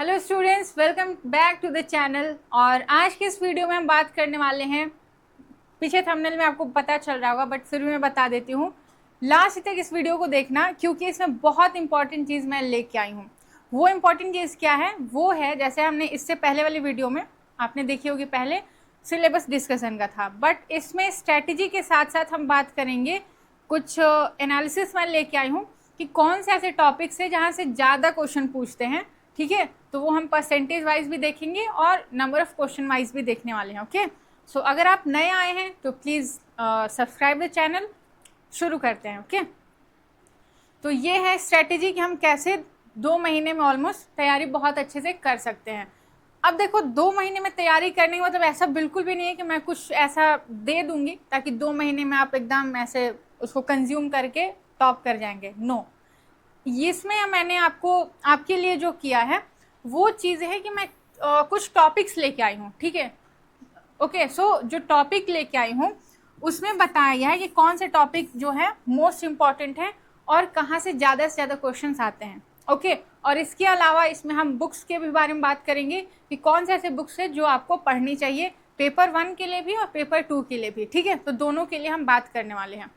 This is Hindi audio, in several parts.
Hello students, welcome back to the channel. और आज की इस वीडियो में हम बात करने वाले हैं, पीछे थंबनेल में आपको पता चल रहा होगा बट फिर भी मैं बता देती हूँ, लास्ट तक इस वीडियो को देखना क्योंकि इसमें बहुत इंपॉर्टेंट चीज़ मैं लेके आई हूँ। वो इंपॉर्टेंट चीज़ क्या है? वो है, जैसे हमने इससे पहले वाली वीडियो में आपने देखी होगी, पहले सिलेबस डिस्कशन का था, बट इसमें स्ट्रैटेजी के साथ साथ हम बात करेंगे, कुछ एनालिसिस मैं लेके आई हूँ कि कौन से ऐसे टॉपिक्स है जहाँ से ज़्यादा क्वेश्चन पूछते हैं। ठीक है, तो वो हम परसेंटेज वाइज भी देखेंगे और नंबर ऑफ क्वेश्चन वाइज भी देखने वाले हैं। ओके, सो अगर आप नए आए हैं तो प्लीज़ सब्सक्राइब द चैनल। शुरू करते हैं। ओके, तो ये है स्ट्रेटेजी कि हम कैसे 2 महीने में ऑलमोस्ट तैयारी बहुत अच्छे से कर सकते हैं। अब देखो, 2 महीने में तैयारी करने का मतलब ऐसा बिल्कुल भी नहीं है कि मैं कुछ ऐसा दे दूंगी ताकि 2 महीने में आप एकदम ऐसे उसको कंज्यूम करके टॉप कर जाएंगे। नो, इसमें मैंने आपके लिए जो किया है वो चीज़ है कि मैं कुछ टॉपिक्स लेके आई हूँ। ठीक है, ओके, सो जो टॉपिक लेके आई हूँ उसमें बताया गया है कि कौन से टॉपिक जो है मोस्ट इम्पॉर्टेंट है और कहाँ से ज़्यादा क्वेश्चंस आते हैं। ओके, और इसके अलावा इसमें हम बुक्स के भी बारे में बात करेंगे कि कौन से ऐसे बुक्स है जो आपको पढ़नी चाहिए, पेपर 1 के लिए भी और पेपर 2 के लिए भी। ठीक है, तो दोनों के लिए हम बात करने वाले हैं।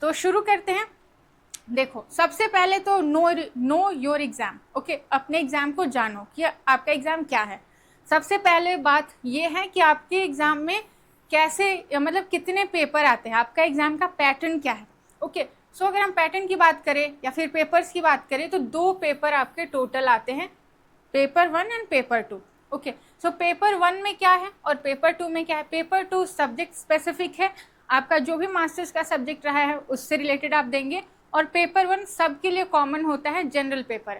तो शुरू करते हैं। देखो, सबसे पहले तो नो योर एग्जाम। ओके, अपने एग्जाम को जानो कि आपका एग्जाम क्या है। सबसे पहले बात ये है कि आपके एग्जाम में कैसे, मतलब कितने पेपर आते हैं, आपका एग्जाम का पैटर्न क्या है। ओके, सो अगर हम पैटर्न की बात करें या फिर पेपर्स की बात करें तो 2 पेपर आपके टोटल आते हैं, paper 1 and paper 2। Okay, so paper 1 में क्या है और पेपर 2 में क्या है। पेपर 2 सब्जेक्ट स्पेसिफिक है, आपका जो भी मास्टर्स का सब्जेक्ट रहा है उससे रिलेटेड आप देंगे, और पेपर 1 सबके लिए कॉमन होता है, जनरल पेपर।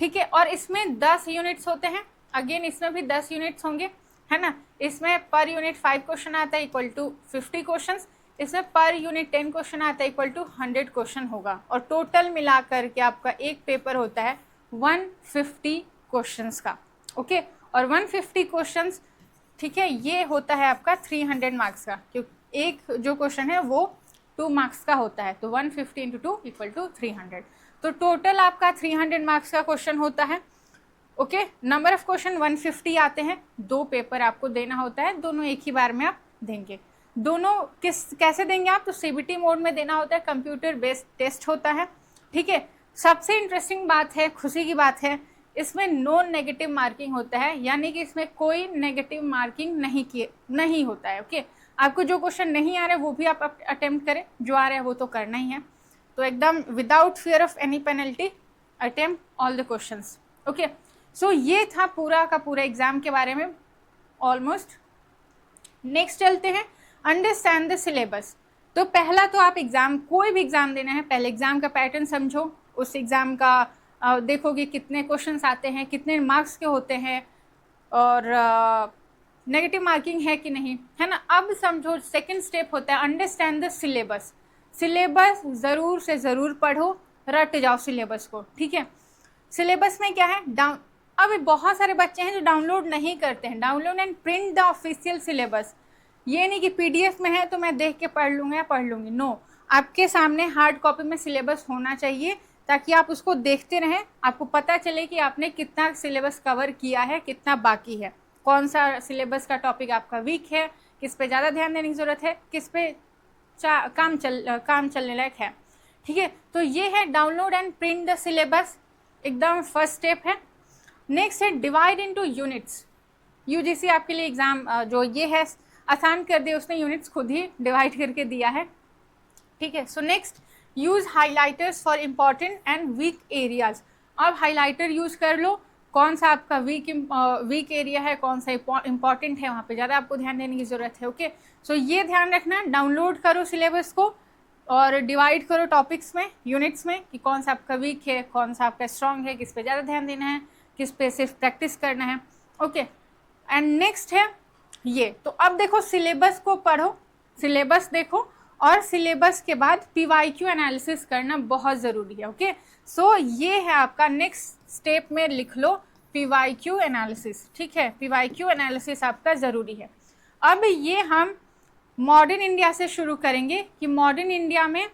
ठीक है, और इसमें 10 यूनिट्स होते हैं। अगेन इसमें भी 10 यूनिट्स होंगे, है ना। इसमें पर यूनिट 5 क्वेश्चन आता है, इक्वल टू 50 क्वेश्चन। इसमें पर यूनिट 10 क्वेश्चन आता है, इक्वल टू 100 क्वेश्चन होगा। और टोटल मिलाकर के आपका एक पेपर होता है 150 क्वेश्चंस का। ओके, और 150 क्वेश्चंस, ठीक है, ये होता है आपका 300 मार्क्स का, क्योंकि एक जो क्वेश्चन है वो 2 मार्क्स का होता है, तो 150 इंटू 2 इक्वल टू 300। तो टोटल आपका 300 मार्क्स का क्वेश्चन होता है। ओके, नंबर ऑफ क्वेश्चन 150 आते हैं, 2 पेपर आपको देना होता है, दोनों एक ही बार में आप देंगे। दोनों कैसे देंगे आप? तो सीबीटी मोड में देना होता है, कंप्यूटर बेस्ड टेस्ट होता है। ठीक है, सबसे इंटरेस्टिंग बात है, खुशी की बात है, इसमें नो नेगेटिव मार्किंग होता है, यानी कि इसमें कोई नेगेटिव मार्किंग नहीं होता है। ओके, आपको जो क्वेश्चन नहीं आ रहा है वो भी आप अटेम्प्ट करें, जो आ रहा है वो तो करना ही है। तो एकदम without fear of any penalty attempt all the questions. Okay, so ये था पूरा का पूरा एग्जाम के बारे में ऑलमोस्ट। नेक्स्ट चलते हैं, अंडरस्टैंड द सिलेबस। तो पहला तो आप एग्जाम, कोई भी एग्जाम देना है, पहले एग्जाम का पैटर्न समझो, उस एग्जाम का देखोगे कितने क्वेश्चंस आते हैं, कितने मार्क्स के होते हैं, और नेगेटिव मार्किंग है कि नहीं, है ना। अब समझो, सेकंड स्टेप होता है अंडरस्टैंड द सिलेबस। सिलेबस ज़रूर से ज़रूर पढ़ो, रट जाओ सिलेबस को। ठीक है, सिलेबस में क्या है, अब बहुत सारे बच्चे हैं जो डाउनलोड नहीं करते हैं। Download and print the official syllabus. ये नहीं कि पीडीएफ में है तो मैं देख के पढ़ लूँगा या पढ़ लूँगी। नो, आपके सामने हार्ड कॉपी में सिलेबस होना चाहिए ताकि आप उसको देखते रहें, आपको पता चले कि आपने कितना सिलेबस कवर किया है, कितना बाकी है, कौन सा सिलेबस का टॉपिक आपका वीक है, किस पे ज़्यादा ध्यान देने की ज़रूरत है, किस पे काम चलने लायक है। ठीक है, तो ये है download and print the syllabus, एकदम फर्स्ट स्टेप है। नेक्स्ट है डिवाइड इनटू यूनिट्स। यूजीसी आपके लिए एग्ज़ाम जो ये है आसान कर दिया, उसने यूनिट्स खुद ही डिवाइड करके दिया है। ठीक है, so next, use highlighters for important and weak areas. अब हाईलाइटर यूज़ कर लो, कौन सा आपका वीक एरिया है, कौन सा इंपॉर्टेंट है, वहाँ पे ज़्यादा आपको ध्यान देने की ज़रूरत है। ओके, सो ये ध्यान रखना, डाउनलोड करो सिलेबस को और डिवाइड करो टॉपिक्स में, यूनिट्स में, कि कौन सा आपका वीक है, कौन सा आपका स्ट्रॉन्ग है, किस पे ज़्यादा ध्यान देना है, किस पे सिर्फ प्रैक्टिस करना है। ओके, एंड नेक्स्ट है ये। तो अब देखो, सिलेबस को पढ़ो, सिलेबस देखो, और सिलेबस के बाद पीवाईक्यू एनालिसिस करना बहुत ज़रूरी है। ओके, सो ये है आपका नेक्स्ट स्टेप में लिख लो, पीवाईक्यू एनालिसिस। ठीक है, पीवाईक्यू एनालिसिस आपका ज़रूरी है। अब ये हम मॉडर्न इंडिया से शुरू करेंगे कि मॉडर्न इंडिया में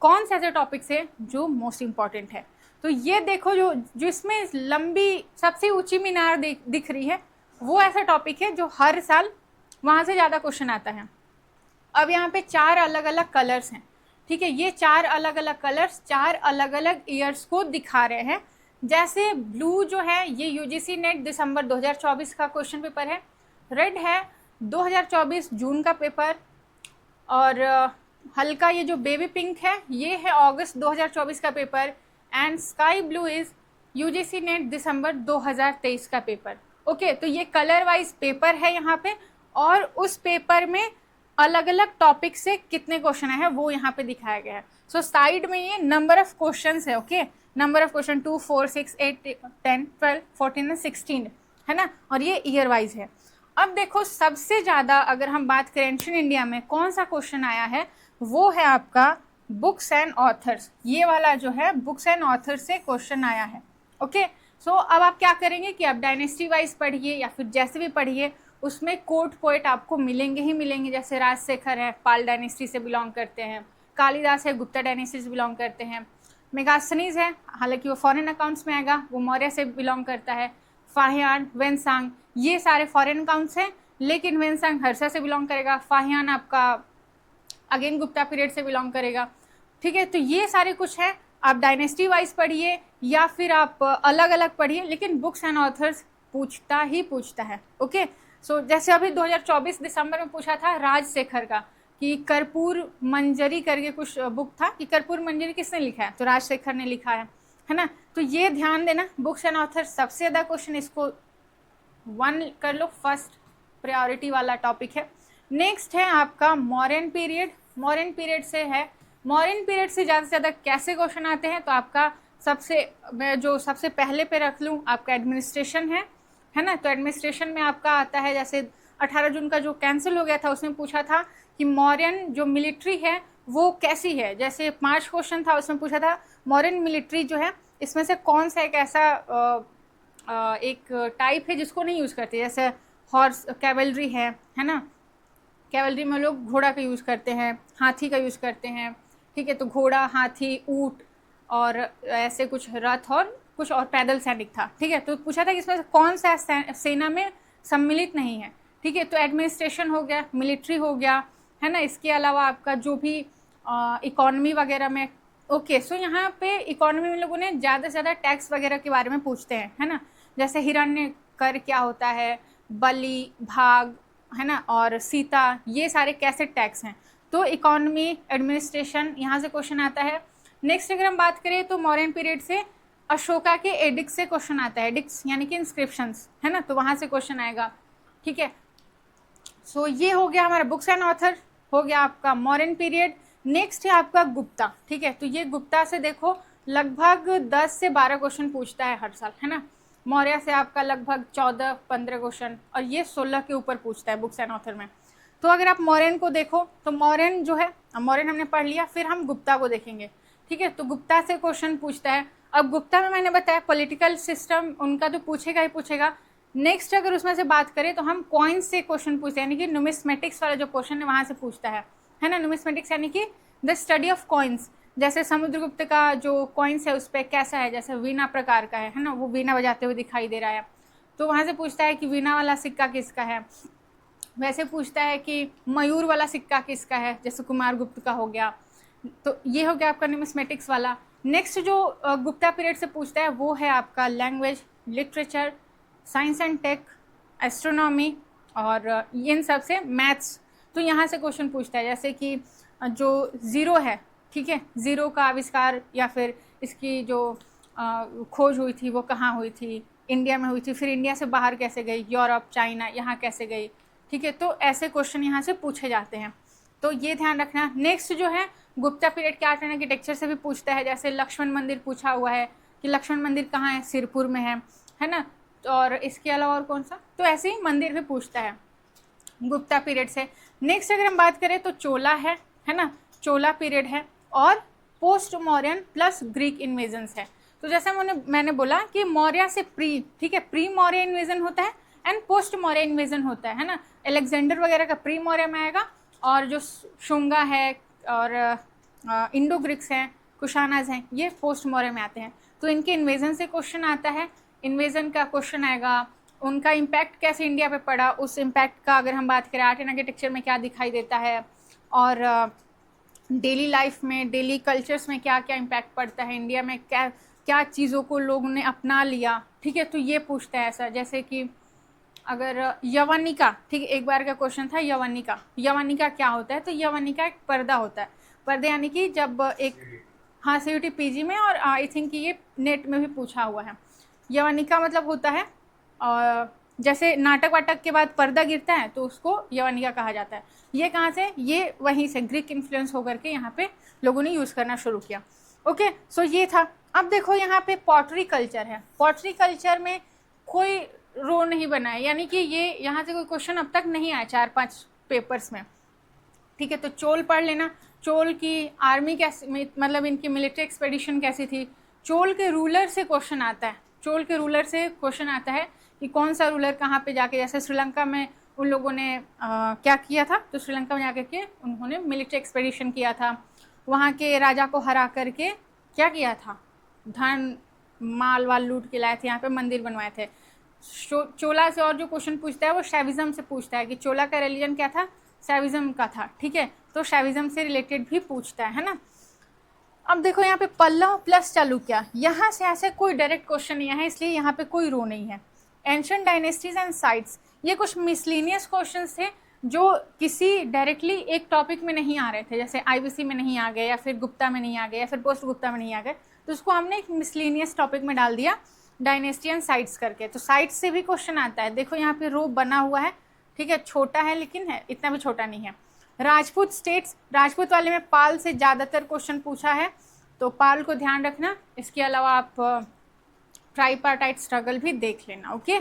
कौन से ऐसे टॉपिक्स है जो मोस्ट इम्पॉर्टेंट है। तो ये देखो जो इसमें लंबी सबसे ऊंची मीनार दिख रही है, वो ऐसा टॉपिक है जो हर साल वहाँ से ज़्यादा क्वेश्चन आता है। अब यहाँ पे 4 अलग अलग कलर्स हैं, ठीक है। ये 4 अलग अलग कलर्स 4 अलग अलग ईयर्स को दिखा रहे हैं। जैसे ब्लू जो है ये यूजीसी नेट दिसंबर 2024 का क्वेश्चन पेपर है, रेड है 2024 जून का पेपर, और हल्का ये जो बेबी पिंक है ये है अगस्त 2024 का paper, and sky blue is UGC NET दिसंबर 2023 का पेपर। ओके, तो ये कलर वाइज पेपर है यहाँ पे, और उस पेपर में अलग अलग टॉपिक से कितने क्वेश्चन है वो यहाँ पे दिखाया गया है। सो साइड में ये नंबर ऑफ क्वेश्चन है, ओके, नंबर ऑफ क्वेश्चन 2, 4, 6, 8, 10, 12, 14 और 16 है ना, और ये ईयर वाइज है। अब देखो सबसे ज़्यादा अगर हम बात करें एंशिएंट इंडिया में कौन सा क्वेश्चन आया है, वो है आपका बुक्स एंड ऑथर्स। ये वाला जो है बुक्स एंड ऑथर्स से क्वेश्चन आया है। ओके, सो अब आप क्या करेंगे कि आप डायनेस्टी वाइज पढ़िए या फिर जैसे भी पढ़िए, उसमें कोट पोएट आपको मिलेंगे ही मिलेंगे। जैसे राजशेखर है, पाल डायनेस्टी से बिलोंग करते हैं, कालिदास है, गुप्ता डायनेस्टी से बिलोंग करते हैं, मेगास्थनीज है, हालांकि वो फॉरेन अकाउंट्स में आएगा, वो मौर्य से बिलोंग करता है, फाहियान, वेनसांग, ये सारे फॉरेन अकाउंट्स हैं, लेकिन वेनसांग हर्षा से बिलोंग करेगा, फाहियान आपका अगेन गुप्ता पीरियड से बिलोंग करेगा, ठीक है। तो ये सारे कुछ है, आप डायनेस्टी वाइज पढ़िए या फिर आप अलग अलग पढ़िए, लेकिन बुक्स एंड ऑथर्स पूछता ही पूछता है। ओके, सो जैसे अभी 2024 दिसंबर में पूछा था राजशेखर का कि कर्पूर मंजरी करके कुछ बुक था, कि कर्पूर मंजरी किसने लिखा है, तो राजशेखर ने लिखा है ना। तो ये ध्यान देना, बुक्स एंड ऑथर्स सबसे ज़्यादा क्वेश्चन, इसको 1 कर लो, फर्स्ट प्रायोरिटी वाला टॉपिक है। नेक्स्ट है आपका मॉडर्न पीरियड। मॉडर्न पीरियड से है, मॉडर्न पीरियड से ज़्यादा से ज़्यादा कैसे क्वेश्चन आते हैं, तो आपका मैं जो सबसे पहले पे रख लूँ आपका एडमिनिस्ट्रेशन है ना। तो एडमिनिस्ट्रेशन में आपका आता है, जैसे 18 जून का जो कैंसिल हो गया था उसमें पूछा था कि मॉडर्न जो मिलिट्री है वो कैसी है। जैसे 5 क्वेश्चन था, उसमें पूछा था मॉडर्न मिलिट्री जो है इसमें से कौन सा एक ऐसा एक टाइप है जिसको नहीं यूज़ करते। जैसे हॉर्स कैवलरी है ना, कैवलरी में लोग घोड़ा का यूज़ करते हैं, हाथी का यूज़ करते हैं, ठीक है। तो घोड़ा, हाथी, ऊँट और ऐसे कुछ रथ और कुछ और पैदल सैनिक था, ठीक है। तो पूछा था कि इसमें कौन सा सेना में सम्मिलित नहीं है, ठीक है। तो एडमिनिस्ट्रेशन हो गया, मिलिट्री हो गया, है ना। इसके अलावा आपका जो भी इकोनॉमी वगैरह में, ओके। सो यहाँ पे इकोनॉमी में लोगों ने ज़्यादा से ज़्यादा टैक्स वगैरह के बारे में पूछते हैं, है ना। जैसे हिरण्य कर क्या होता है, बलि, भाग, है ना, और सीता, ये सारे कैसे टैक्स हैं। तो इकोनॉमी, एडमिनिस्ट्रेशन, यहाँ से क्वेश्चन आता है। नेक्स्ट अगर हम बात करें तो मॉडर्न पीरियड से अशोका के एडिक्स से क्वेश्चन आता है। एडिक्स यानी कि इंस्क्रिप्शंस, है ना, तो वहाँ से क्वेश्चन आएगा, ठीक है। सो ये हो गया हमारा बुक्स एंड ऑथर, हो गया आपका मॉडर्न पीरियड। नेक्स्ट है आपका गुप्ता, ठीक है। तो ये गुप्ता से देखो लगभग 10 से 12 क्वेश्चन पूछता है हर साल, है ना। मौर्य से आपका लगभग 14-15 क्वेश्चन, और ये 16 के ऊपर पूछता है बुक्स एंड ऑथर में। तो अगर आप मौर्यन को देखो तो मौर्यन जो है, मौर्यन हमने पढ़ लिया, फिर हम गुप्ता को देखेंगे, ठीक है। तो गुप्ता से क्वेश्चन पूछता है। अब गुप्ता में मैंने बताया पॉलिटिकल सिस्टम उनका तो पूछेगा ही पूछेगा। नेक्स्ट अगर उसमें से बात करें तो हम कॉइन्स से क्वेश्चन पूछते हैं, यानी कि न्यूमिस्मेटिक्स वाला जो क्वेश्चन है वहाँ से पूछता है ना। न्यूमिस्मेटिक्स यानी कि द स्टडी ऑफ कॉइन्स। जैसे समुद्रगुप्त का जो कॉइन्स है उस पर कैसा है, जैसे वीणा प्रकार का है ना, वो वीणा बजाते हुए दिखाई दे रहा है, तो वहाँ से पूछता है कि वीणा वाला सिक्का किसका है। वैसे पूछता है कि मयूर वाला सिक्का किसका है, जैसे कुमार गुप्त का हो गया। तो ये हो गया आपका न्यूमिस्मेटिक्स वाला। नेक्स्ट जो गुप्ता पीरियड से पूछता है वो है आपका language, literature, science and tech, astronomy, और इन सब से मैथ्स। तो यहाँ से क्वेश्चन पूछता है, जैसे कि जो ज़ीरो है, ठीक है, ज़ीरो का आविष्कार या फिर इसकी जो खोज हुई थी वो कहाँ हुई थी, इंडिया में हुई थी, फिर इंडिया से बाहर कैसे गई, यूरोप, चाइना, यहाँ कैसे गई, ठीक है। तो ऐसे क्वेश्चन यहाँ से पूछे जाते हैं, तो ये ध्यान रखना। नेक्स्ट जो है गुप्ता पीरियड के आर्ट एंड आर्किटेक्चर से भी पूछता है। जैसे लक्ष्मण मंदिर पूछा हुआ है कि लक्ष्मण मंदिर कहाँ है, सिरपुर में है ना। और इसके अलावा और कौन सा, तो ऐसे ही मंदिर भी पूछता है गुप्ता पीरियड से। नेक्स्ट अगर हम बात करें तो चोला है ना, चोला पीरियड है, और post Mauryan plus Greek invasions है। तो जैसा मैंने बोला कि मौर्य से प्री, ठीक है, प्री मौर्य इन्वेजन होता है एंड पोस्ट मौर्य इन्वेजन होता है ना। अलेक्जेंडर वगैरह का प्री मौर्य में आएगा, और जो शुंगा है और इंडो ग्रीक्स हैं, कुशानाज हैं, ये पोस्ट मौर्य में आते हैं। तो इनके इन्वेजन से क्वेश्चन आता है, इन्वेजन का क्वेश्चन आएगा, उनका इम्पैक्ट कैसे इंडिया पे पड़ा, उस इम्पैक्ट का अगर हम बात करें आर्ट एंड आर्किटेक्चर में क्या दिखाई देता है, और डेली लाइफ में, डेली कल्चर्स में क्या क्या इम्पैक्ट पड़ता है, इंडिया में क्या क्या चीज़ों को लोगों ने अपना लिया, ठीक है। तो ये पूछता है ऐसा, जैसे कि अगर यवनिका, ठीक है, एक बार का क्वेश्चन था यवनिका, यवनिका क्या होता है, तो यवनिका एक पर्दा होता है, पर्दे यानी कि जब एक, हाँ CUT PG में, और आई थिंक ये नेट में भी पूछा हुआ है। यवनिका मतलब होता है जैसे नाटक वाटक के बाद पर्दा गिरता है तो उसको यवनिका कहा जाता है। ये कहाँ से, ये वहीं से ग्रीक इन्फ्लुएंस होकर के यहाँ पे लोगों ने यूज़ करना शुरू किया। ओके, सो ये था। अब देखो यहाँ पे पॉटरी कल्चर है, पॉटरी कल्चर में कोई रो नहीं बना है, यानी कि ये यहाँ से कोई क्वेश्चन अब तक नहीं आया 4-5 पेपर्स में, ठीक है। तो चोल पढ़ लेना, चोल की आर्मी कैसे, मतलब इनकी मिलिट्री एक्सपेडिशन कैसी थी, चोल के रूलर से क्वेश्चन आता है, चोल के रूलर से क्वेश्चन आता है कि कौन सा रूलर कहाँ पे जाके, जैसे श्रीलंका में उन लोगों ने क्या किया था, तो श्रीलंका में जाकर के उन्होंने मिलिट्री एक्सपेडिशन किया था, वहाँ के राजा को हरा करके क्या किया था, धन माल वाल लूट के लाए थे, यहाँ पे मंदिर बनवाए थे। चोला से और जो क्वेश्चन पूछता है वो शैविज्म से पूछता है कि चोला का रिलीजन क्या था, शैविज्म का था, ठीक है। तो शैविज्म से रिलेटेड भी पूछता है ना। अब देखो यहाँ पे पल्लव प्लस चालुक्य, यहाँ से ऐसे कोई डायरेक्ट क्वेश्चन नहीं है, इसलिए यहाँ पे कोई रो नहीं है। एंशिएंट डायनेस्टीज एंड साइट्स, ये कुछ मिसलिनियस क्वेश्चंस थे जो किसी डायरेक्टली एक टॉपिक में नहीं आ रहे थे, जैसे IBC में नहीं आ गए, या फिर गुप्ता में नहीं आ गए, या फिर पोस्ट गुप्ता में नहीं आ गए, तो उसको हमने एक मिसलिनियस टॉपिक में डाल दिया, डायनेस्टी एंड साइट्स करके। तो साइट्स से भी क्वेश्चन आता है, देखो यहाँ पे रो बना हुआ है, ठीक है, छोटा है लेकिन है, इतना भी छोटा नहीं है। राजपूत स्टेट्स, राजपूत वाले में पाल से ज़्यादातर क्वेश्चन पूछा है, तो पाल को ध्यान रखना। इसके अलावा आप ट्राइपार्टाइट स्ट्रगल भी देख लेना। ओके,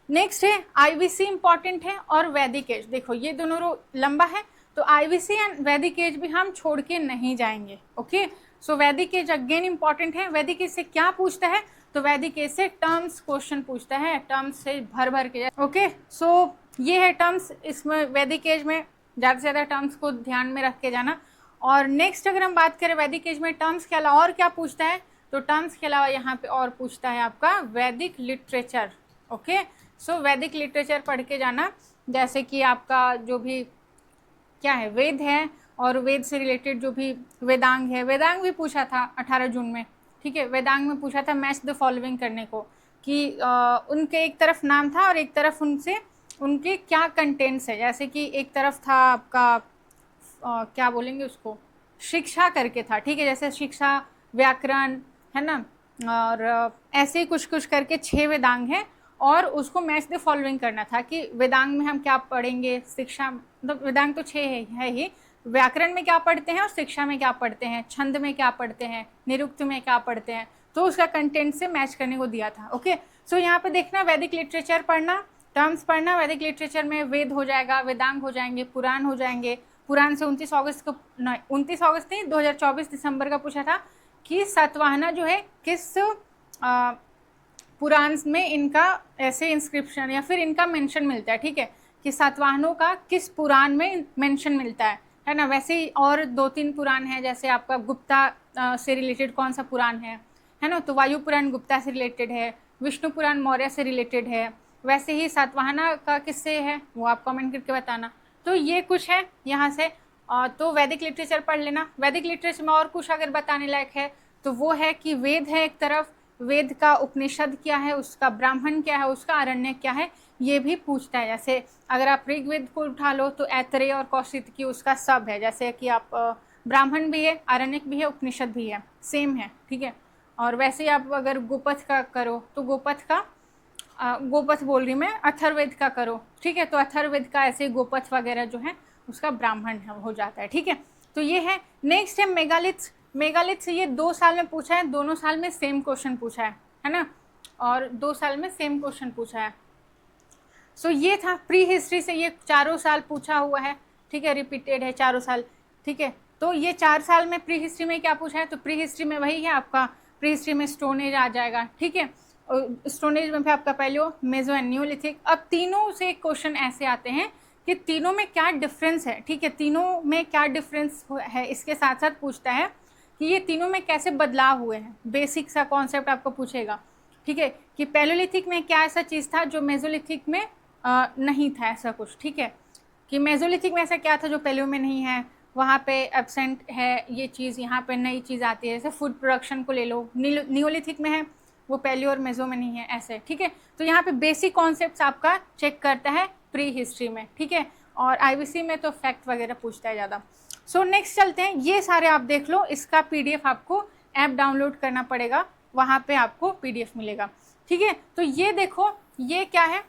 नेक्स्ट है IBC इंपॉर्टेंट है, और वैदिक एज, देखो ये दोनों रो लंबा है, तो IBC एंड वैदिक एज भी हम छोड़ के नहीं जाएंगे। ओके, सो वैदिक एज अगेन इंपॉर्टेंट है। वैदिक एज से क्या पूछता है, तो वैदिक एज से टर्म्स क्वेश्चन पूछता है, टर्म्स से भर भर के। ओके, सो ये है टर्म्स, इसमें वैदिक एज में ज़्यादा से ज़्यादा टर्म्स को ध्यान में रख के जाना। और नेक्स्ट अगर हम बात करें वैदिक एज में टर्म्स के अलावा और क्या पूछता है, तो टर्म्स के अलावा यहाँ पे और पूछता है आपका वैदिक लिटरेचर। ओके, सो वैदिक लिटरेचर पढ़ के जाना, जैसे कि आपका जो भी क्या है वेद है, और वेद से रिलेटेड जो भी वेदांग है, वेदांग भी पूछा था 18 जून में, ठीक है। वेदांग में पूछा था मैच द फॉलोइंग करने को, कि उनके एक तरफ नाम था और एक तरफ उनसे उनके क्या कंटेंट्स है, जैसे कि एक तरफ था आपका क्या बोलेंगे उसको, शिक्षा करके था, ठीक है, जैसे शिक्षा, व्याकरण है ना, और ऐसे ही कुछ कुछ करके 6 वेदांग हैं, और उसको मैच द फॉलोइंग करना था कि वेदांग में हम क्या पढ़ेंगे, शिक्षा मतलब वेदांग तो 6 है ही, व्याकरण में क्या पढ़ते हैं और शिक्षा में क्या पढ़ते हैं, छंद में क्या पढ़ते हैं, निरुक्त में क्या पढ़ते हैं, तो उसका कंटेंट से मैच करने को दिया था। ओके, सो यहाँ पे देखना वैदिक लिटरेचर पढ़ना, टर्म्स पढ़ना, वैदिक लिटरेचर में वेद हो जाएगा, वेदांग हो जाएंगे, पुराण हो जाएंगे। पुराण से 29 अगस्त को, 29 अगस्त नहीं 2024 दिसंबर का पूछा था कि सातवाहना जो है किस पुराण में इनका ऐसे इंस्क्रिप्शन या फिर इनका मेंशन मिलता है, ठीक है, कि सातवाहनों का किस पुराण में मेंशन मिलता है ना। वैसे ही और 2-3 पुराण हैं, जैसे आपका गुप्ता से रिलेटेड कौन सा पुराण है ना, तो वायु पुराण गुप्ता से रिलेटेड है, विष्णु पुराण मौर्य से रिलेटेड है, वैसे ही सातवाहना का किससे है वो आप कमेंट करके बताना। तो ये कुछ है यहाँ से, तो वैदिक लिटरेचर पढ़ लेना। वैदिक लिटरेचर में और कुछ अगर बताने लायक है तो वो है कि वेद है एक तरफ, वेद का उपनिषद क्या है, उसका ब्राह्मण क्या है, उसका आरण्यक क्या है, ये भी पूछता है। जैसे अगर आप ऋग्वेद को उठा लो तो ऐतरेय और कौशिकी उसका सब है, जैसे कि आप ब्राह्मण भी है, आरण्यक भी है, उपनिषद भी है, सेम है, ठीक है। और वैसे ही आप अगर गोपथ का करो तो गोपथ का गोपथ बोल रही मैं, अथर्ववेद का करो, ठीक है, तो अथर्ववेद का ऐसे गोपथ वगैरह जो है उसका ब्राह्मण हो जाता है, ठीक है। तो ये है। नेक्स्ट है मेगालिथ्स। मेगालिथ से ये 2 साल में पूछा है, दोनों साल में सेम क्वेश्चन पूछा है ना, और 2 साल में सेम क्वेश्चन पूछा है। सो ये था प्री हिस्ट्री से, ये 4 साल पूछा हुआ है, ठीक है, रिपीटेड है 4 साल, ठीक है। तो ये 4 साल में प्री हिस्ट्री में क्या पूछा है, तो प्री हिस्ट्री में वही है आपका, प्री हिस्ट्री में स्टोन एज आ जाएगा, ठीक है, स्टोन एज में भी आपका पैलियो, मेसो एंड न्यूलिथिक। अब तीनों से क्वेश्चन ऐसे आते हैं कि तीनों में क्या डिफरेंस है, ठीक है, तीनों में क्या डिफरेंस है, इसके साथ साथ पूछता है कि ये तीनों में कैसे बदलाव हुए हैं, बेसिक सा कॉन्सेप्ट आपको पूछेगा, ठीक है, कि पैलियोलिथिक में क्या ऐसा चीज़ था जो मेसोलिथिक में नहीं था, ऐसा कुछ, ठीक है, कि मेसोलिथिक में ऐसा क्या था जो पैलियो में नहीं है, वहाँ पे एब्सेंट है ये चीज़, यहाँ पे नई चीज़ आती है, जैसे फूड प्रोडक्शन को ले लो, नियोलिथिक में है वो पैलियो और मेसो में नहीं है, ऐसे, ठीक है। तो यहाँ पे बेसिक कॉन्सेप्ट्स आपका चेक करता है प्री हिस्ट्री में, ठीक है, और आईबीसी में तो फैक्ट वगैरह पूछता है ज़्यादा। सो नेक्स्ट चलते हैं, ये सारे आप देख लो, इसका पीडीएफ आपको ऐप डाउनलोड करना पड़ेगा, वहाँ पे आपको पीडीएफ मिलेगा, ठीक है। तो ये देखो ये क्या है,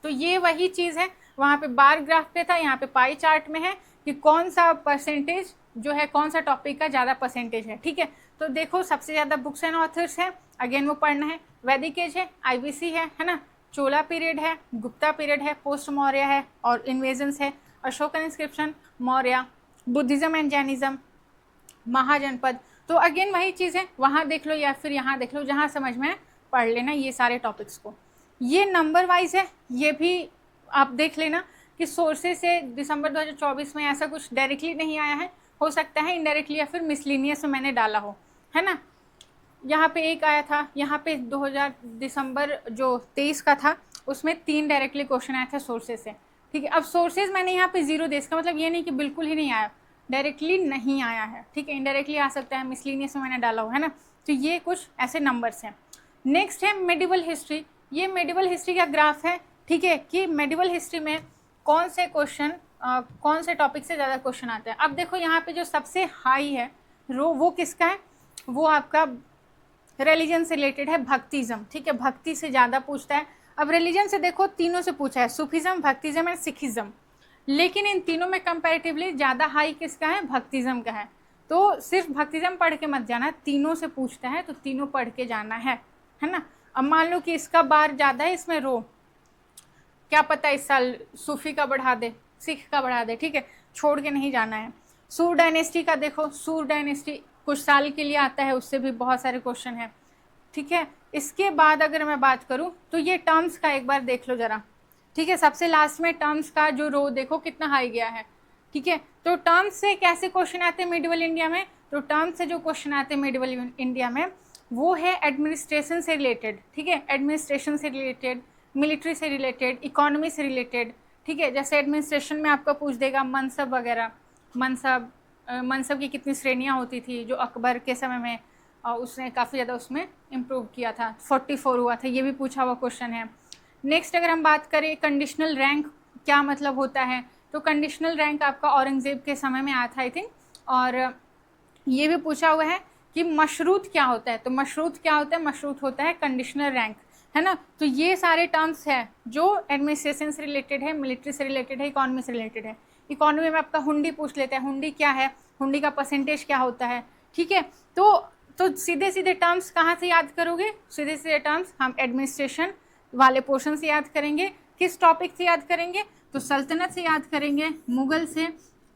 तो ये वही चीज़ है, वहाँ पे बार ग्राफ पे था, यहाँ पे पाई चार्ट में है कि कौन सा परसेंटेज जो है, कौन सा टॉपिक का ज़्यादा परसेंटेज है, ठीक है। तो देखो सबसे ज़्यादा बुक्स एंड ऑथर्स है, अगेन वो पढ़ना है, वैदिक एज है, आईबीसी है ना, चोला पीरियड है, गुप्ता पीरियड है, पोस्ट मौर्य है, और इन्वेजन्स है, Ashokan inscription, Maurya, Buddhism and Jainism, Mahajanapada. तो अगेन वही चीज़ है, वहाँ देख लो या फिर यहाँ देख लो, जहाँ समझ में पढ़ लेना ये सारे टॉपिक्स को। ये नंबर वाइज है, ये भी आप देख लेना कि सोर्सेज से दिसंबर 2024 में ऐसा कुछ डायरेक्टली नहीं आया है, हो सकता है इनडायरेक्टली या फिर मिसलिनियस में मैंने डाला हो, है ना। यहाँ पे एक आया था, यहाँ पे 2000 दिसंबर जो 23 का था उसमें 3 डायरेक्टली क्वेश्चन आया था सोर्सेज से, ठीक है। अब सोर्सेज मैंने यहाँ पे 0 दे, इसका मतलब ये नहीं कि बिल्कुल ही नहीं आया, डायरेक्टली नहीं आया है, ठीक है, इनडायरेक्टली आ सकता है, मिसलिनियस में मैंने डाला हो, है ना। तो ये कुछ ऐसे नंबर्स हैं। नेक्स्ट है मेडिवल हिस्ट्री, ये मेडिवल हिस्ट्री का ग्राफ है, ठीक है, कि मेडिवल हिस्ट्री में कौन से क्वेश्चन कौन से टॉपिक से ज़्यादा क्वेश्चन आते हैं। अब देखो यहाँ पे जो सबसे हाई है रो, वो किसका है, वो आपका रिलीजन से रिलेटेड है, भक्तिज़्म, ठीक है, भक्ति से ज़्यादा पूछता है। अब रिलीजन से देखो तीनों से पूछा है, सूफिज़्म, भक्तिज़्म एंड सिखिज़्म, लेकिन इन तीनों में कंपैरेटिवली ज़्यादा हाई किसका है, भक्तिज़्म का है। तो सिर्फ भक्तिज़्म पढ़ के मत जाना, तीनों से पूछता है तो तीनों पढ़ के जाना है ना। अब मान लो कि इसका बार ज़्यादा है, इसमें रो, क्या पता इस साल सूफी का बढ़ा दे, सिख का बढ़ा दे, ठीक है, छोड़ के नहीं जाना है। सूर डायनेस्टी का देखो, सूर डायनेस्टी कुछ साल के लिए आता है, उससे भी बहुत सारे क्वेश्चन हैं, ठीक है। इसके बाद अगर मैं बात करूं तो ये टर्म्स का एक बार देख लो ज़रा, ठीक है, सबसे लास्ट में टर्म्स का जो रो देखो कितना हाई गया है, ठीक है। तो टर्म्स से कैसे क्वेश्चन आते हैं मिडिवल इंडिया में, तो टर्म्स से जो क्वेश्चन आते हैं मिडिवल इंडिया में वो है एडमिनिस्ट्रेशन से रिलेटेड, ठीक है, एडमिनिस्ट्रेशन से रिलेटेड, मिलिट्री से रिलेटेड, इकोनॉमी से रिलेटेड, ठीक है। जैसे एडमिनिस्ट्रेशन में आपका पूछ देगा मनसब वगैरह, मनसब की कितनी श्रेणियाँ होती थी जो अकबर के समय में उसने काफ़ी ज़्यादा उसमें इम्प्रूव किया था, 44 हुआ था, ये भी पूछा हुआ क्वेश्चन है। नेक्स्ट अगर हम बात करें कंडीशनल रैंक क्या मतलब होता है, तो कंडीशनल रैंक आपका औरंगज़ेब के समय में आया था आई थिंक, और ये भी पूछा हुआ है कि मशरूत क्या होता है, तो मशरूत क्या होता है, मशरूत होता है कंडीशनल रैंक, है ना। तो ये सारे टर्म्स हैं जो एडमिनिस्ट्रेशन से रिलेटेड है, मिलिट्री से रिलेटेड है, इकोनॉमी से रिलेटेड है। इकोनॉमी में आपका हुंडी पूछ लेते हैं, हुंडी क्या है, हुंडी का परसेंटेज क्या होता है, ठीक है। तो सीधे सीधे टर्म्स कहाँ से याद करोगे, सीधे सीधे टर्म्स हम एडमिनिस्ट्रेशन वाले पोर्शन से याद करेंगे। किस टॉपिक से याद करेंगे, तो सल्तनत से याद करेंगे, मुगल से,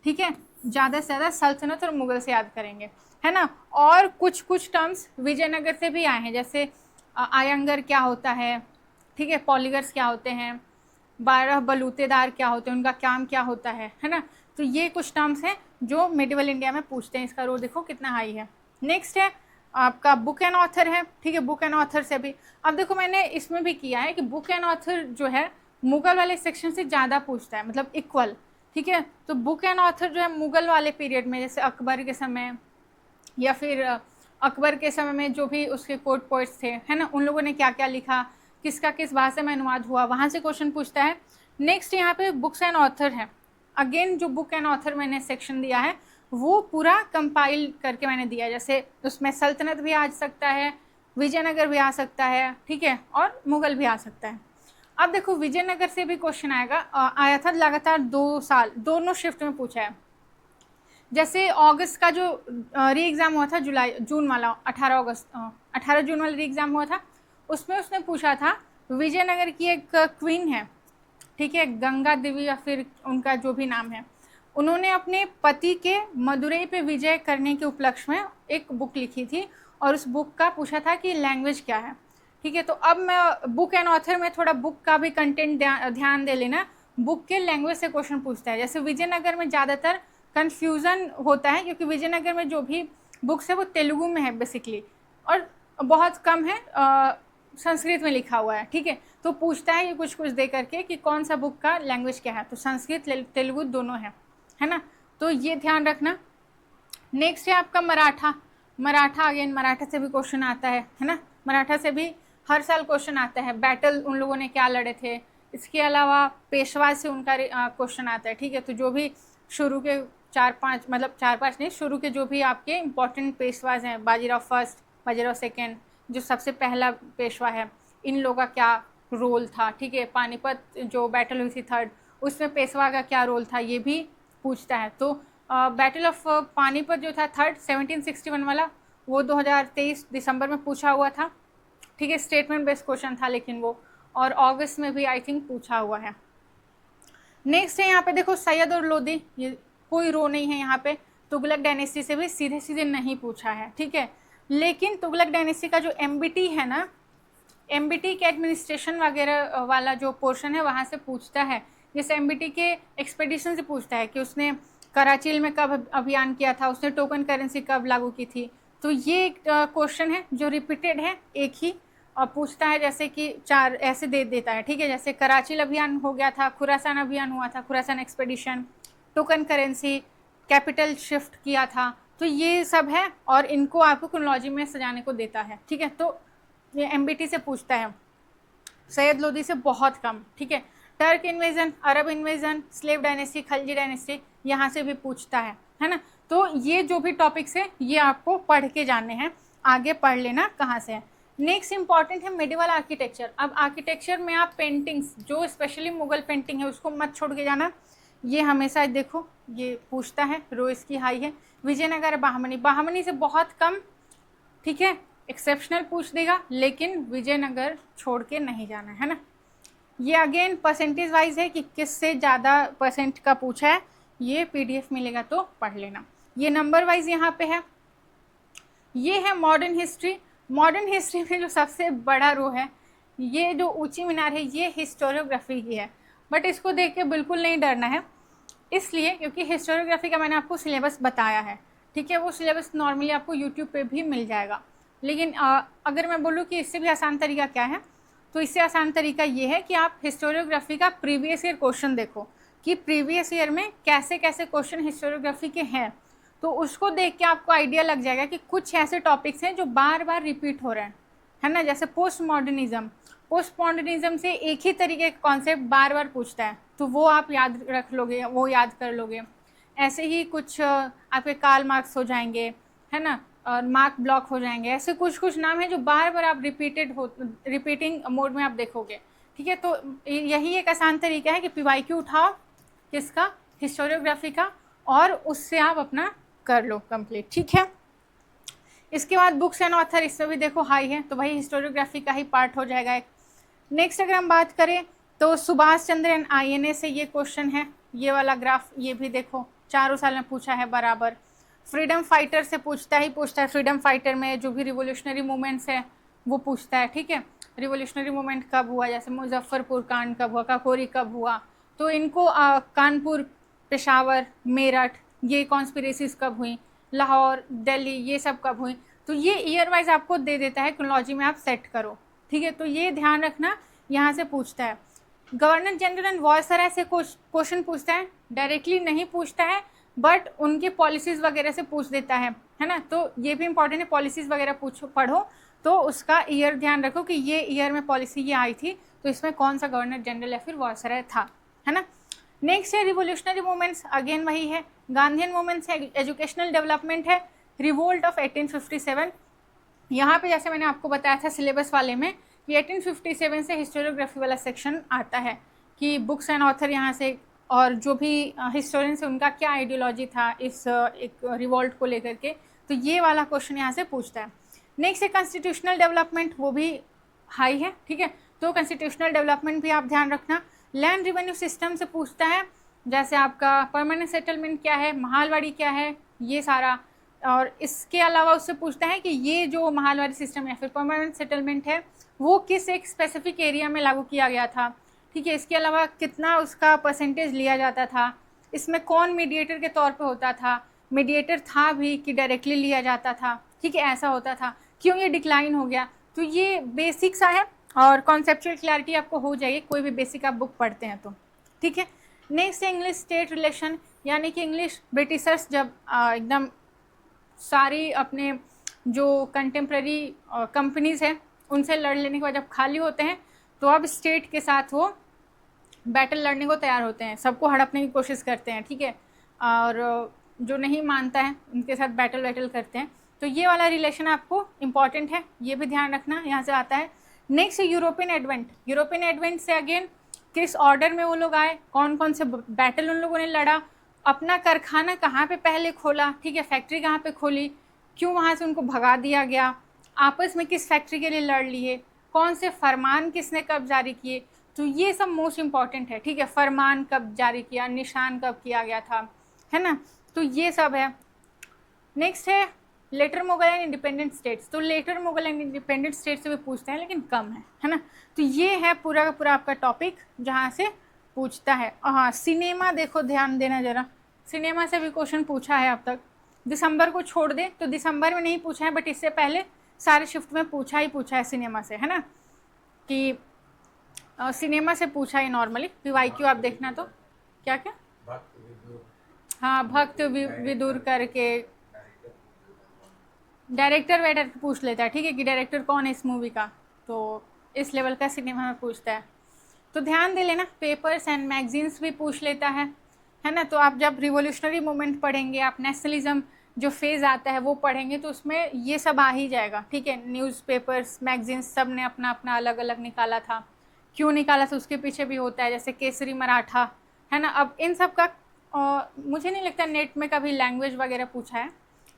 ठीक है, ज़्यादा से ज़्यादा सल्तनत और मुगल से याद करेंगे, है ना। और कुछ टर्म्स विजयनगर से भी आए हैं, जैसे आयंगर क्या होता है, ठीक है, पॉलीगर्स क्या होते हैं, 12 बलूतेदार क्या होते हैं, उनका काम क्या होता है ना। तो ये कुछ टर्म्स हैं जो मिडिवल इंडिया में पूछते हैं, इसका रो देखो कितना हाई है। नेक्स्ट है आपका बुक एंड ऑथर है, ठीक है, बुक एंड ऑथर से भी अब देखो मैंने इसमें भी किया है कि बुक एंड ऑथर जो है मुगल वाले सेक्शन से ज़्यादा पूछता है, मतलब इक्वल, ठीक है। तो बुक एंड ऑथर जो है मुगल वाले पीरियड में, जैसे अकबर के समय या फिर अकबर के समय में जो भी उसके कोर्ट पोइट्स थे, है ना, उन लोगों ने क्या क्या लिखा, किसका किस भाषा में अनुवाद हुआ, वहाँ से क्वेश्चन पूछता है। नेक्स्ट यहाँ पे बुक्स एंड ऑथर है, अगेन जो बुक एंड ऑथर मैंने सेक्शन दिया है वो पूरा कंपाइल करके मैंने दिया है, जैसे उसमें सल्तनत भी आ सकता है, विजयनगर भी आ सकता है, ठीक है, और मुगल भी आ सकता है। अब देखो विजयनगर से भी क्वेश्चन आया था लगातार 2 साल, दोनों शिफ्ट में पूछा है। जैसे अगस्त का जो री एग्ज़ाम हुआ था, जून वाला 18 जून वाला री एग्ज़ाम हुआ था, उसमें उसने पूछा था विजयनगर की एक क्वीन है, ठीक है, गंगा देवी या फिर उनका जो भी नाम है, उन्होंने अपने पति के मदुरई पे विजय करने के उपलक्ष्य में एक बुक लिखी थी और उस बुक का पूछा था कि लैंग्वेज क्या है, ठीक है। तो अब मैं बुक एंड ऑथर में थोड़ा बुक का भी कंटेंट ध्यान दे लेना, बुक के लैंग्वेज से क्वेश्चन पूछता है। जैसे विजयनगर में ज़्यादातर कन्फ्यूज़न होता है क्योंकि विजयनगर में जो भी बुक्स है वो तेलुगु में है बेसिकली, और बहुत कम है संस्कृत में लिखा हुआ है, ठीक है। तो पूछता है ये कुछ कुछ दे करके कि कौन सा बुक का लैंग्वेज क्या है, तो संस्कृत तेलुगु दोनों है ना, तो ये ध्यान रखना। नेक्स्ट है आपका मराठा। मराठा अगेन मराठा से भी क्वेश्चन आता है ना, मराठा से भी हर साल क्वेश्चन आता है, बैटल उन लोगों ने क्या लड़े थे। इसके अलावा पेशवा से उनका क्वेश्चन आता है, ठीक है। तो जो भी शुरू के 4-5 मतलब 4-5 नहीं, शुरू के जो भी आपके इंपॉर्टेंट पेशवाज हैं, बाजीराव फर्स्ट, बाजीराव सेकेंड, जो सबसे पहला पेशवा है, इन लोगों का क्या रोल था, ठीक है। पानीपत जो बैटल हुई थी थर्ड, उसमें पेशवा का क्या रोल था ये भी पूछता है। तो बैटल ऑफ पानीपत जो था थर्ड 1761 वाला, वो 2023 दिसंबर में पूछा हुआ था, ठीक है। स्टेटमेंट बेस्ड क्वेश्चन था लेकिन वो, और अगस्त में भी आई थिंक पूछा हुआ है। नेक्स्ट है यहाँ पे देखो सैयद और लोदी, ये कोई रो नहीं है यहाँ पे। तुगलक डायनेस्टी से भी सीधे सीधे नहीं पूछा है, ठीक है। लेकिन तुगलक डायनेस्टी का जो एमबीटी है ना, एमबीटी के एडमिनिस्ट्रेशन वगैरह वाला जो पोर्शन है वहाँ से पूछता है। जैसे एमबीटी के एक्सपेडिशन से पूछता है कि उसने कराची में कब अभियान किया था, उसने टोकन करेंसी कब लागू की थी। तो ये एक क्वेश्चन है जो रिपीटेड है, एक ही और पूछता है, जैसे कि 4 ऐसे दे देता है, ठीक है। जैसे कराची अभियान हो गया था, खुरासान अभियान हुआ था, Khorasan expedition, token currency, capital shift किया था, तो ये सब है और इनको आपको क्रोनोलॉजी में सजाने को देता है, ठीक है। तो ये एमबीटी से पूछता है, सैयद लोदी से बहुत कम, ठीक है। Turk invasion, Arab invasion, slave dynasty, Khalji dynasty, यहाँ से भी पूछता है ना। तो ये जो भी टॉपिक्स है ये आपको पढ़ के जानने हैं, आगे पढ़ लेना कहाँ से है। नेक्स्ट इंपॉर्टेंट है मेडिवल आर्किटेक्चर। अब आर्किटेक्चर में आप पेंटिंग्स, जो स्पेशली मुगल पेंटिंग है उसको मत छोड़ के जाना, ये हमेशा देखो ये पूछता है, रो इसकी हाई है। विजयनगर, बहामनी, बहामनी से बहुत कम, ठीक है, एक्सेप्शनल पूछ देगा, लेकिन विजयनगर छोड़ के नहीं जाना है ना। ये अगेन परसेंटेज वाइज है कि किससे ज़्यादा परसेंट का पूछा है, ये पीडीएफ मिलेगा तो पढ़ लेना। ये नंबर वाइज यहाँ पे है। ये है मॉडर्न हिस्ट्री। मॉडर्न हिस्ट्री में जो सबसे बड़ा रो है, ये जो ऊंची मीनार है, ये हिस्टोरियोग्राफी की है, बट इसको देख के बिल्कुल नहीं डरना है, इसलिए क्योंकि हिस्टोरियोग्राफी का मैंने आपको सिलेबस बताया है, ठीक है। वो सिलेबस नॉर्मली आपको यूट्यूब पे भी मिल जाएगा। लेकिन अगर मैं बोलूँ कि इससे भी आसान तरीका क्या है, तो इससे आसान तरीका ये है कि आप हिस्टोरियोग्राफी का प्रीवियस ईयर क्वेश्चन देखो कि प्रीवियस ईयर में कैसे कैसे क्वेश्चन हिस्टोरियोग्राफी के हैं, तो उसको देख के आपको आइडिया लग जाएगा कि कुछ ऐसे टॉपिक्स हैं जो बार बार रिपीट हो रहे हैं, है ना। जैसे पोस्ट मॉडर्निज्म, पोस्ट मॉडर्निज्म से एक ही तरीके का कॉन्सेप्ट बार बार पूछता है, तो वो आप याद रख लोगे, वो याद कर लोगे। ऐसे ही कुछ आपके कार्ल मार्क्स हो जाएंगे, है ना, और मार्क ब्लॉक हो जाएंगे। ऐसे कुछ कुछ नाम है जो बार बार आप रिपीटिंग मोड में आप देखोगे, ठीक है। तो यही एक आसान तरीका है कि पीवाईक्यू उठाओ किसका, हिस्टोरियोग्राफी का, और उससे आप अपना कर लो कंप्लीट, ठीक है। इसके बाद बुक्स एंड ऑथर, इसमें भी देखो हाई है, तो भाई हिस्टोरियोग्राफी का ही पार्ट हो जाएगा एक। नेक्स्ट अगर हम बात करें तो सुभाष चंद्र एंड आईएनए से ये क्वेश्चन है, ये वाला ग्राफ, ये भी देखो चारों साल में पूछा है बराबर। फ्रीडम फाइटर से पूछता है, फ्रीडम फाइटर में जो भी रिवोल्यूशनरी मूवमेंट्स है वो पूछता है, ठीक है। रिवोल्यूशनरी मूवमेंट कब हुआ, जैसे मुजफ्फरपुर कांड कब हुआ, काकोरी कब हुआ, तो इनको कानपुर, पेशावर, मेरठ, ये कॉन्स्पिरेसीज कब हुई, लाहौर, दिल्ली, ये सब कब हुई, तो ये ईयर वाइज आपको दे देता है, क्रोनोलॉजी में आप सेट करो, ठीक है। तो ये ध्यान रखना, यहाँ से पूछता है। गवर्नर जनरल एंड वायसराय से क्वेश्चन पूछता है, डायरेक्टली नहीं पूछता है, बट उनकी पॉलिसीज़ वगैरह से पूछ देता है ना। तो ये भी इंपॉर्टेंट है, पॉलिसीज़ वगैरह पढ़ो, तो उसका ईयर ध्यान रखो कि ये ईयर में पॉलिसी ये आई थी, तो इसमें कौन सा गवर्नर जनरल या फिर वायसराय था, है ना। नेक्स्ट है रिवोल्यूशनरी मूवमेंट्स, अगेन वही है, गांधीयन मूवमेंट्स है, एजुकेशनल डेवलपमेंट है, रिवोल्ट ऑफ 1857। यहाँ पे जैसे मैंने आपको बताया था सिलेबस वाले में कि 1857 से हिस्टोरियोग्राफी वाला सेक्शन आता है कि बुक्स एंड ऑथर यहाँ से, और जो भी हिस्टोरियंस है उनका क्या आइडियोलॉजी था इस एक रिवोल्ट को लेकर के, तो ये वाला क्वेश्चन यहाँ से पूछता है। नेक्स्ट है कॉन्स्टिट्यूशनल डेवलपमेंट, वो भी हाई है, ठीक है। तो कॉन्स्टिट्यूशनल डेवलपमेंट भी आप ध्यान रखना। लैंड रिवेन्यू सिस्टम से पूछता है, जैसे आपका परमानेंट सेटलमेंट क्या है, महालवाड़ी क्या है, ये सारा। और इसके अलावा उससे पूछता है कि ये जो महालवाड़ी सिस्टम या फिर परमानेंट सेटलमेंट है वो किस एक स्पेसिफिक एरिया में लागू किया गया था, ठीक है। इसके अलावा कितना उसका परसेंटेज लिया जाता था, इसमें कौन मीडिएटर के तौर पे होता था, मीडिएटर था भी कि डायरेक्टली लिया जाता था, ठीक है, ऐसा होता था, क्यों ये डिक्लाइन हो गया। तो ये बेसिक सा है और कॉन्सेप्चुअल क्लैरिटी आपको हो जाएगी कोई भी बेसिक आप बुक पढ़ते हैं तो, ठीक है। नेक्स्ट है इंग्लिश स्टेट रिलेशन, यानी कि इंग्लिश ब्रिटिशर्स जब एकदम सारी अपने जो कंटेम्प्रेरी कंपनीज हैं उनसे लड़ लेने के बाद जब खाली होते हैं तो अब स्टेट के साथ वो बैटल लड़ने को तैयार होते हैं, सबको हड़पने की कोशिश करते हैं, ठीक है, और जो नहीं मानता है उनके साथ बैटल करते हैं। तो ये वाला रिलेशन आपको इम्पॉर्टेंट है, ये भी ध्यान रखना, यहाँ से आता है। Next European advent, European advent से अगेन किस ऑर्डर में वो लोग आए, कौन कौन से बैटल उन लोगों ने लड़ा, अपना कारखाना कहाँ पे पहले खोला, ठीक है, फैक्ट्री कहाँ पे खोली, क्यों वहाँ से उनको भगा दिया गया, आपस में किस फैक्ट्री के लिए लड़ लिए, कौन से फरमान किसने कब जारी किए, तो ये सब मोस्ट इम्पॉर्टेंट है, ठीक है, फरमान कब जारी किया, निशान कब किया गया था, है ना, तो ये सब है। नेक्स्ट है later Mughal and independent states, तो later Mughal and independent state से भी पूछते हैं लेकिन कम है ना। तो ये है पूरा का पूरा आपका टॉपिक जहाँ से पूछता है। हाँ, सिनेमा देखो, ध्यान देना ज़रा, सिनेमा से भी क्वेश्चन पूछा है अब तक, दिसंबर को छोड़ दे तो दिसंबर में नहीं पूछा है, बट इससे पहले सारे शिफ्ट में पूछा है सिनेमा से, है ना, कि सिनेमा से पूछा है नॉर्मली। PYQ आप देखना तो क्या क्या, हाँ, भक्त विदुर करके डायरेक्टर वेटर पूछ लेता है, ठीक है, कि डायरेक्टर कौन है इस मूवी का, तो इस लेवल का सिनेमा में पूछता है। तो ध्यान दे लेना, पेपर्स एंड मैगजीन्स भी पूछ लेता है ना। तो आप जब रिवोल्यूशनरी मूवमेंट पढ़ेंगे, आप नेशनलिज्म जो फेज़ आता है वो पढ़ेंगे तो उसमें ये सब आ ही जाएगा, ठीक है। न्यूज़पेपर्स, मैगजीन्स सब ने अपना अपना अलग अलग निकाला था, क्यों निकाला था उसके पीछे भी होता है, जैसे केसरी मराठा, है ना। अब इन सब का मुझे नहीं लगता नेट में कभी लैंग्वेज वगैरह पूछा है,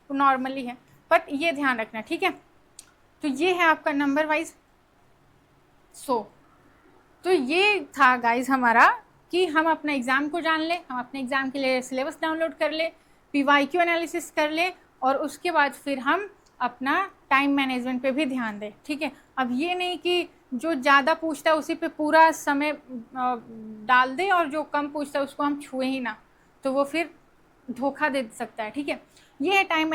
तो नॉर्मली है, बट ये ध्यान रखना, ठीक है। तो ये है आपका नंबर वाइज। तो ये था गाइज हमारा कि हम अपना एग्ज़ाम को जान लें, हम अपने एग्ज़ाम के लिए सिलेबस डाउनलोड कर ले, PYQ एनालिसिस कर ले, और उसके बाद फिर हम अपना टाइम मैनेजमेंट पे भी ध्यान दें, ठीक है। अब ये नहीं कि जो ज़्यादा पूछता है उसी पे पूरा समय डाल दे और जो कम पूछता है उसको हम छुए ही ना, तो वो फिर धोखा दे सकता है, ठीक है। ये है टाइम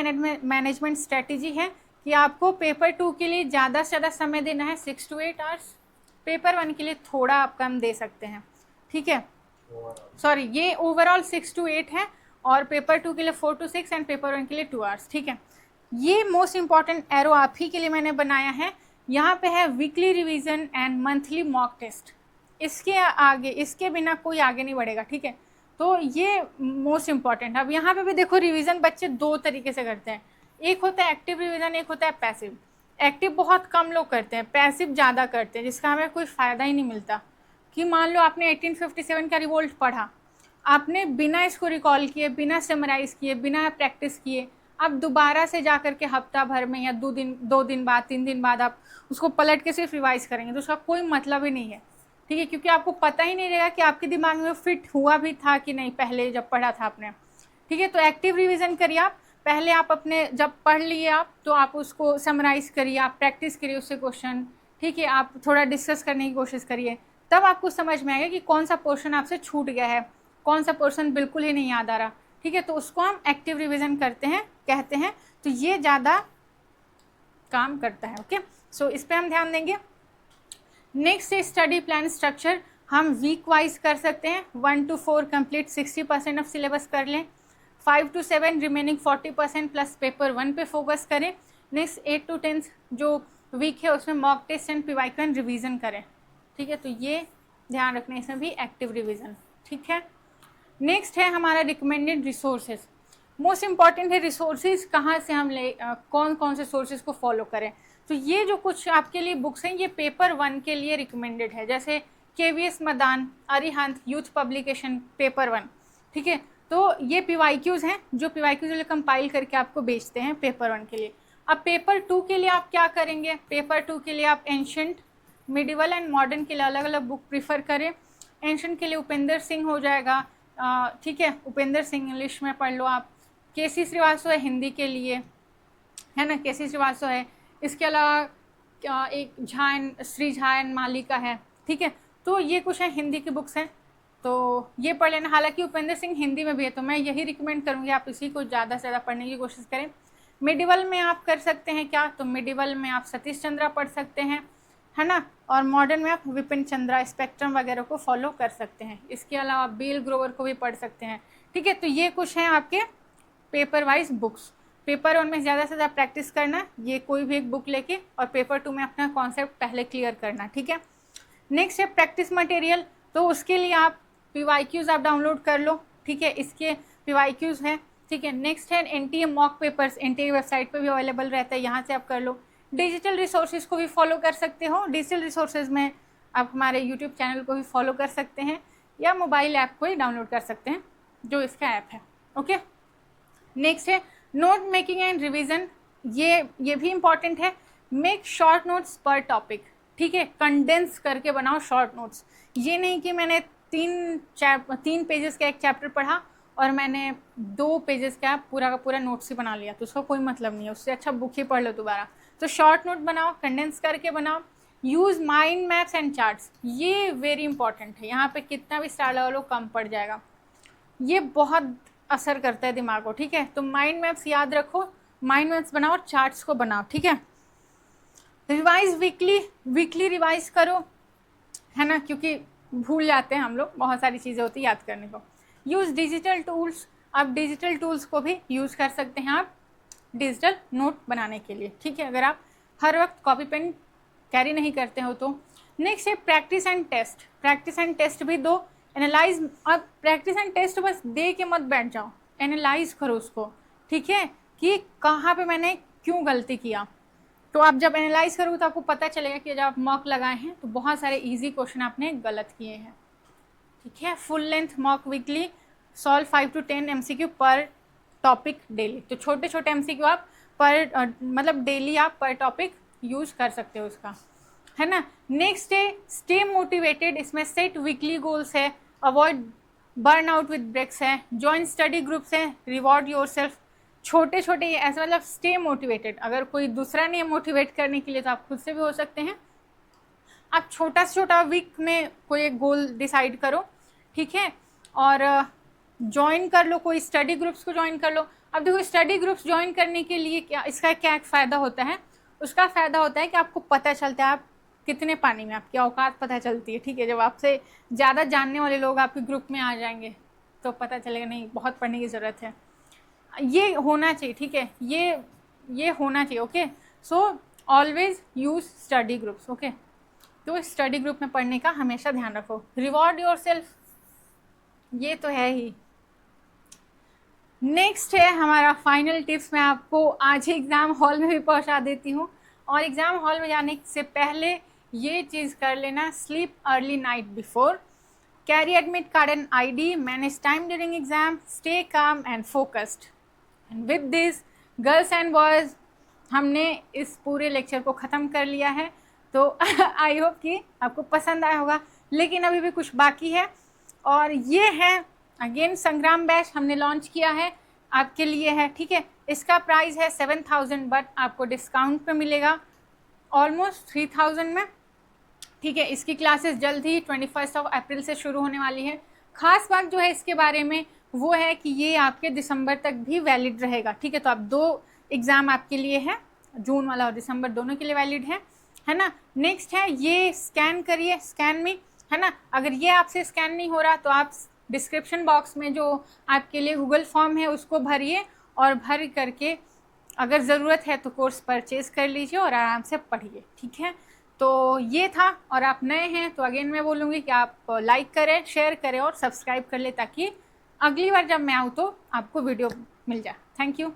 मैनेजमेंट स्ट्रेटजी है कि आपको पेपर 2 के लिए ज़्यादा से ज़्यादा समय देना है, 6 to 8 आवर्स, पेपर 1 के लिए थोड़ा आप कम दे सकते हैं, ठीक है। सॉरी, ये ओवरऑल 6 to 8 है और पेपर 2 के लिए 4 to 6 एंड पेपर 1 के लिए 2 आवर्स, ठीक है। ये मोस्ट इंपॉर्टेंट एरो आप ही के लिए मैंने बनाया है, यहाँ पे है weekly revision and monthly mock test, इसके आगे, इसके बिना कोई आगे नहीं बढ़ेगा, ठीक है। तो ये मोस्ट इम्पॉर्टेंट। अब यहाँ पे भी देखो, रिवीजन बच्चे 2 तरीके से करते हैं, एक होता है एक्टिव रिवीजन, एक होता है पैसिव। एक्टिव बहुत कम लोग करते हैं, पैसिव ज़्यादा करते हैं, जिसका हमें कोई फ़ायदा ही नहीं मिलता। कि मान लो आपने 1857 का रिवोल्ट पढ़ा, आपने बिना इसको रिकॉल किए, बिना समराइज़ किए, बिना प्रैक्टिस किए, आप दोबारा से जा कर के हफ्ता भर में या 2 दिन बाद, 3 दिन बाद आप उसको पलट के सिर्फ रिवाइज़ करेंगे तो उसका कोई मतलब ही नहीं है, ठीक है, क्योंकि आपको पता ही नहीं रहेगा कि आपके दिमाग में फिट हुआ भी था कि नहीं पहले जब पढ़ा था आपने, ठीक है। तो एक्टिव रिवीजन करिए आप, पहले आप अपने जब पढ़ लिए आप तो आप उसको समराइज़ करिए, आप प्रैक्टिस करिए उससे क्वेश्चन, ठीक है, आप थोड़ा डिस्कस करने की कोशिश करिए, तब आपको समझ में आएगा कि कौन सा पोर्शन आपसे छूट गया है, कौन सा पोर्शन बिल्कुल ही नहीं याद आ रहा, ठीक है। तो उसको हम एक्टिव रिवीजन कहते हैं, तो ये ज़्यादा काम करता है, ओके। सो इस पर हम ध्यान देंगे। नेक्स्ट है स्टडी प्लान स्ट्रक्चर, हम वीक वाइज कर सकते हैं, 1 to 4 कंप्लीट 60% ऑफ सिलेबस कर लें, 5 to 7 रिमेनिंग 40% प्लस पेपर 1 पे फोकस करें। नेक्स्ट 8 to 10 जो वीक है उसमें mock test and PYQ and revision करें, ठीक है। तो ये ध्यान रखना, इसमें भी एक्टिव रिवीजन, ठीक है। नेक्स्ट है हमारा रिकमेंडेड रिसोर्सेज, मोस्ट इम्पॉर्टेंट है रिसोर्सेज कहाँ से हम ले, कौन कौन से सोर्सेज को फॉलो करें। तो ये जो कुछ आपके लिए बुक्स हैं ये पेपर 1 के लिए रिकमेंडेड है, जैसे KVS Madan, Arihant, youth publication, paper 1, ठीक है। तो ये PYQs हैं जो PYQs लिए कंपाइल करके आपको बेचते हैं पेपर 1 के लिए। अब पेपर 2 के लिए आप क्या करेंगे, पेपर 2 के लिए आप एंशंट, मिडिवल एंड मॉडर्न के लिए अलग अलग बुक प्रीफर करें। एंशंट के लिए उपेंद्र सिंह हो जाएगा, ठीक है, उपेंद्र सिंह इंग्लिश में पढ़ लो आप। KC श्रीवास्तव है हिंदी के लिए, है ना, KC श्रीवास्तव है। इसके अलावा एक श्री झा एंड माली का है, ठीक है। तो ये कुछ है हिंदी की बुक्स हैं। तो ये पढ़ लेना। हालांकि उपेंद्र सिंह हिंदी में भी है, तो मैं यही रिकमेंड करूँगी आप इसी को ज़्यादा से ज़्यादा पढ़ने की कोशिश करें। मिडिवल में आप कर सकते हैं क्या, तो मिडिवल में आप सतीश चंद्रा पढ़ सकते हैं, है ना, और मॉडर्न में आप विपिन चंद्रा, स्पेक्ट्रम वगैरह को फॉलो कर सकते हैं। इसके अलावा बिल ग्रोवर को भी पढ़ सकते हैं, ठीक है। तो ये कुछ हैं आपके पेपर वाइज बुक्स। पेपर 1 में ज़्यादा से ज़्यादा प्रैक्टिस करना, ये कोई भी एक बुक लेके, और पेपर 2 में अपना कॉन्सेप्ट पहले क्लियर करना, ठीक है। नेक्स्ट है प्रैक्टिस मटेरियल, तो उसके लिए आप PYQs आप डाउनलोड कर लो, ठीक है, इसके PYQs हैं, ठीक है। नेक्स्ट है NTA mock papers, NTA website पे भी अवेलेबल रहता है, यहाँ से आप कर लो। डिजिटल रिसोर्सेज को भी फॉलो कर सकते हो, डिजिटल रिसोर्सेज में आप हमारे यूट्यूब चैनल को भी फॉलो कर सकते हैं, या मोबाइल ऐप को ही डाउनलोड कर सकते हैं जो इसका ऐप है, ओके। नेक्स्ट है नोट मेकिंग एंड रिवीजन, ये भी इम्पॉर्टेंट है। मेक शॉर्ट नोट्स पर टॉपिक, ठीक है, कंडेंस करके बनाओ शॉर्ट नोट्स। ये नहीं कि मैंने 3 पेजेस का एक चैप्टर पढ़ा और मैंने 2 पेजेस का पूरा का पूरा नोट्स ही बना लिया, तो उसका कोई मतलब नहीं है, उससे अच्छा बुक ही पढ़ लो दोबारा। तो शॉर्ट नोट बनाओ, कंडेंस करके बनाओ। Use mind maps and charts, ये वेरी इंपॉर्टेंट है, यहाँ पे कितना भी स्टार लगा लो कम पड़ जाएगा, ये बहुत असर करता है दिमाग को, ठीक है। तो माइंड मैप्स याद रखो, माइंड मैप्स बनाओ और चार्ट्स को बनाओ, ठीक है। रिवाइज वीकली रिवाइज करो, है ना, क्योंकि भूल जाते हैं हम लोग, बहुत सारी चीज़ें होती है याद करने को। यूज़ डिजिटल टूल्स, आप डिजिटल टूल्स को भी यूज़ कर सकते हैं आप डिजिटल नोट बनाने के लिए, ठीक है, अगर आप हर वक्त कॉपी पेन कैरी नहीं करते हो तो। नेक्स्ट है practice and test, practice and test भी दो। एनालाइज, अब प्रैक्टिस एंड टेस्ट बस दे के मत बैठ जाओ, एनालाइज करो उसको, ठीक है, कि कहाँ पे मैंने क्यों गलती किया। तो आप जब एनालाइज करोगे तो आपको पता चलेगा कि जब आप मॉक लगाए हैं तो बहुत सारे इजी क्वेश्चन आपने गलत किए हैं, ठीक है। Full length mock weekly, solve 5 to 10 MCQ पर टॉपिक डेली, तो छोटे छोटे MCQ आप पर मतलब डेली आप पर टॉपिक यूज़ कर सकते हो उसका, है ना। नेक्स्ट है स्टे मोटिवेटेड, इसमें सेट वीकली गोल्स है, avoid burn out with breaks है, जॉइन स्टडी ग्रुप्स है, रिवॉर्ड योर सेल्फ, छोटे छोटे ऐसे मतलब स्टे मोटिवेटेड। अगर कोई दूसरा नहीं है मोटिवेट करने के लिए तो आप खुद से भी हो सकते हैं। आप छोटा से छोटा वीक में कोई एक गोल डिसाइड करो, ठीक है, और ज्वाइन कर लो, कोई स्टडी ग्रुप्स को ज्वाइन कर लो। अब देखो स्टडी ग्रुप्स ज्वाइन करने के लिए क्या, इसका क्या एक फ़ायदा होता है, उसका फ़ायदा होता है कि आपको पता चलता है आप कितने पानी में, आपकी औकात पता चलती है, ठीक है। जब आपसे ज़्यादा जानने वाले लोग आपके ग्रुप में आ जाएंगे तो पता चलेगा नहीं बहुत पढ़ने की ज़रूरत है, ये होना चाहिए, ठीक है, ये होना चाहिए, okay. So always use study groups, okay. तो स्टडी ग्रुप में पढ़ने का हमेशा ध्यान रखो। रिवॉर्ड योर सेल्फ, ये तो है ही। नेक्स्ट है हमारा फाइनल टिप्स, मैं आपको आज ही एग्ज़ाम हॉल में भी पहुंचा देती हूँ, और एग्ज़ाम हॉल में जाने से पहले ये चीज़ कर लेना, sleep early night before, carry admit card and ID, manage time during exam, stay calm and focused. And with this girls and boys, हमने इस पूरे लेक्चर को ख़त्म कर लिया है, तो आई होप कि आपको पसंद आया होगा। लेकिन अभी भी कुछ बाकी है, और ये है अगेन संग्राम बैच हमने लॉन्च किया है, आपके लिए है, ठीक है। इसका प्राइस है 7000, बट आपको डिस्काउंट पे मिलेगा ऑलमोस्ट 3000 में, ठीक है। इसकी क्लासेस जल्द ही 21 अप्रैल से शुरू होने वाली है। खास बात जो है इसके बारे में वो है कि ये आपके दिसंबर तक भी वैलिड रहेगा, ठीक है। तो आप 2 एग्ज़ाम आपके लिए है, जून वाला और दिसंबर दोनों के लिए वैलिड है ना। नेक्स्ट है ये स्कैन करिए, स्कैन में, है ना। अगर ये आपसे स्कैन नहीं हो रहा तो आप डिस्क्रिप्शन बॉक्स में जो आपके लिए गूगल फॉर्म है उसको भरिए, और भर करके अगर ज़रूरत है तो कोर्स परचेज़ कर लीजिए और आराम से पढ़िए, ठीक है। तो ये था, और आप नए हैं तो अगेन मैं बोलूँगी कि आप लाइक करें, शेयर करें और सब्सक्राइब कर लें, ताकि अगली बार जब मैं आऊँ तो आपको वीडियो मिल जाए। Thank you.